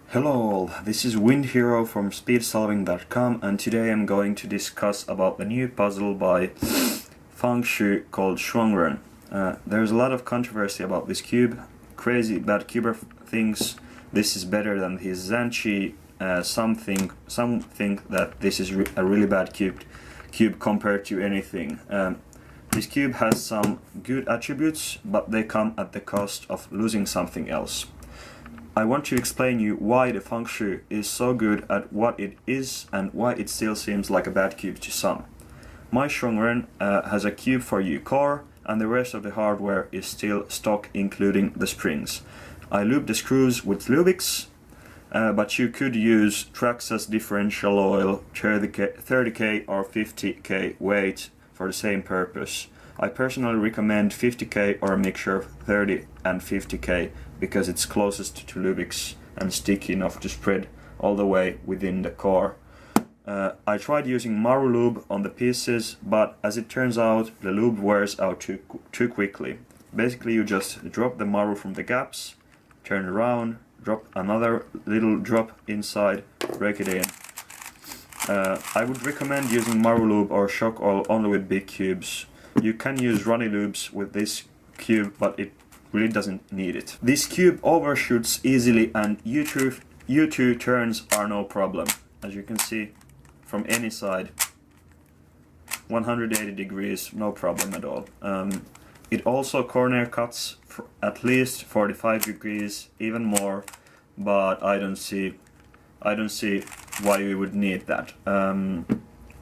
Hello all, this is Windhero from speedsolving.com, and today I'm going to discuss about the new puzzle by FangShi called ShuangRen. There's a lot of controversy about this cube. Crazy bad cuber thinks this is better than his Zanchi. Some think that this is a really bad cube compared to anything. This cube has some good attributes, but they come at the cost of losing something else. I want to explain you why the FangShi is so good at what it is and why it still seems like a bad cube to some. My ShuangRen has a cube for U core, and the rest of the hardware is still stock, including the springs. I loop the screws with Lubix, but you could use Traxxas differential oil 30K or 50K weight for the same purpose. I personally recommend 50K or a mixture of 30 and 50K because it's closest to Lubix and sticky enough to spread all the way within the core. I tried using Maru lube on the pieces, but as it turns out, the lube wears out too quickly. Basically, you just drop the Maru from the gaps, turn around, drop another little drop inside, break it in. I would recommend using Maru lube or shock oil only with big cubes. You can use runny lubes with this cube, but it really doesn't need it. This cube overshoots easily, and U2 turns are no problem. As you can see from any side, 180 degrees, no problem at all. It also corner cuts at least 45 degrees, even more, but I don't see why we would need that.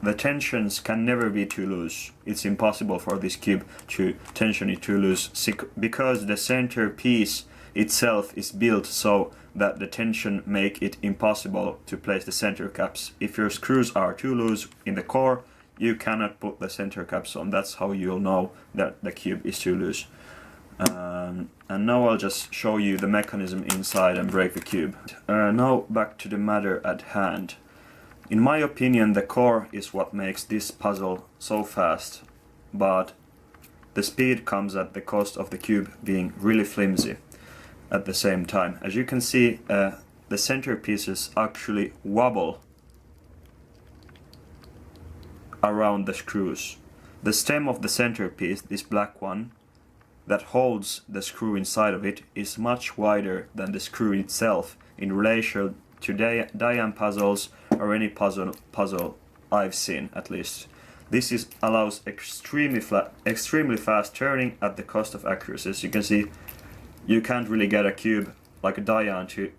The tensions can never be too loose. It's impossible for this cube to tension it too loose because the center piece itself is built so that the tension make it impossible to place the center caps. If your screws are too loose in the core, you cannot put the center caps on. That's how you'll know that the cube is too loose. And now I'll just show you the mechanism inside and break the cube. Now back to the matter at hand. In my opinion, the core is what makes this puzzle so fast, but the speed comes at the cost of the cube being really flimsy at the same time. As you can see, the center pieces actually wobble around the screws. The stem of the centerpiece, this black one, that holds the screw inside of it, is much wider than the screw itself in relation to dayan puzzles or any puzzle I've seen, at least. This allows extremely fast turning at the cost of accuracy. As you can see, you can't really get a cube like a dayan to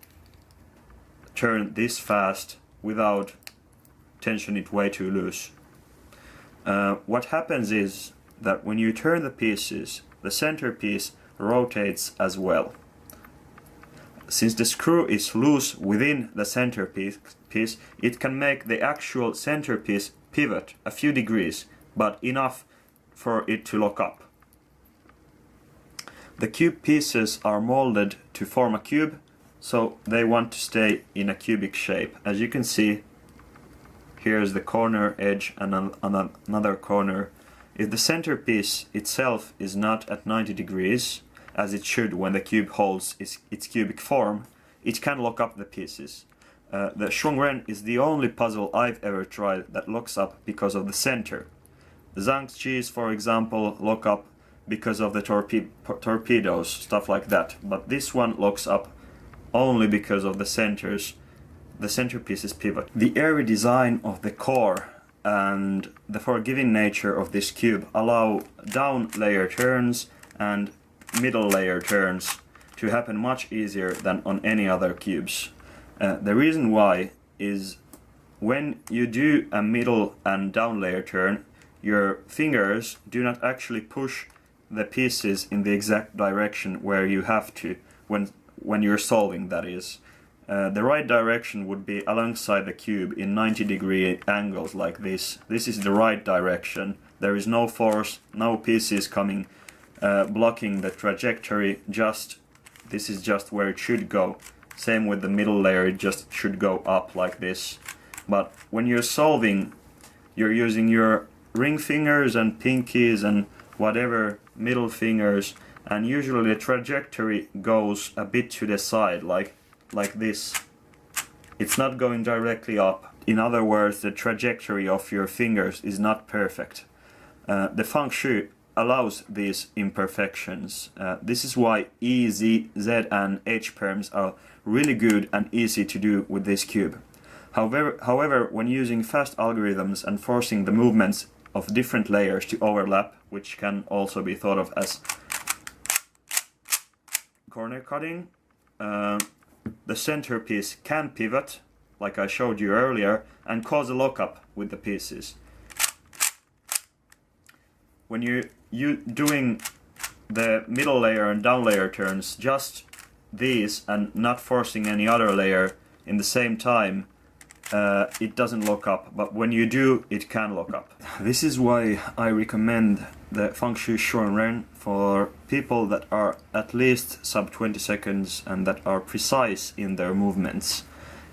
turn this fast without tensioning it way too loose. What happens is that when you turn the pieces, the center piece rotates as well. Since the screw is loose within the center piece, it can make the actual centerpiece pivot a few degrees, but enough for it to lock up. The cube pieces are molded to form a cube, so they want to stay in a cubic shape. As you can see, here's the corner edge and another corner. If the centerpiece itself is not at 90 degrees, as it should when the cube holds its cubic form, it can lock up the pieces. The ShuangRen is the only puzzle I've ever tried that locks up because of the center. The FangShi's, for example, lock up because of the torpedoes, stuff like that. But this one locks up only because of the centerpiece's pivot. The airy design of the core and the forgiving nature of this cube allow down layer turns and middle layer turns to happen much easier than on any other cubes. The reason why is when you do a middle and down layer turn, your fingers do not actually push the pieces in the exact direction where you have to when you're solving, that is. The right direction would be alongside the cube in 90-degree angles like this. This is the right direction. There is no force, no pieces coming blocking the trajectory. This is just where it should go. Same with the middle layer, it just should go up like this. But when you're solving, you're using your ring fingers and pinkies and whatever middle fingers, and usually the trajectory goes a bit to the side like this. It's not going directly up. In other words, the trajectory of your fingers is not perfect. The Feng Shui allows these imperfections. This is why E, Z, Z and H perms are really good and easy to do with this cube. However, when using fast algorithms and forcing the movements of different layers to overlap, which can also be thought of as corner cutting, the centerpiece can pivot, like I showed you earlier, and cause a lockup with the pieces. When you're doing the middle layer and down layer turns, just these and not forcing any other layer in the same time, it doesn't lock up, but when you do, it can lock up. This is why I recommend the FangShi ShuangRen for people that are at least sub 20 seconds and that are precise in their movements.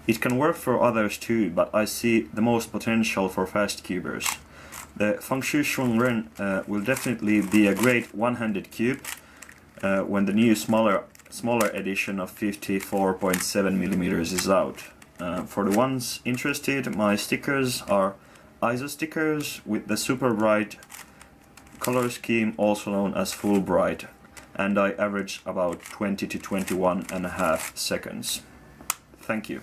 It can work for others too, but I see the most potential for fast cubers. The FangShi ShuangRen will definitely be a great one-handed cube when the new smaller edition of 54.7mm is out. For the ones interested, my stickers are ISO stickers with the super bright color scheme, also known as full bright, and I average about 20 to 21.5 seconds. Thank you.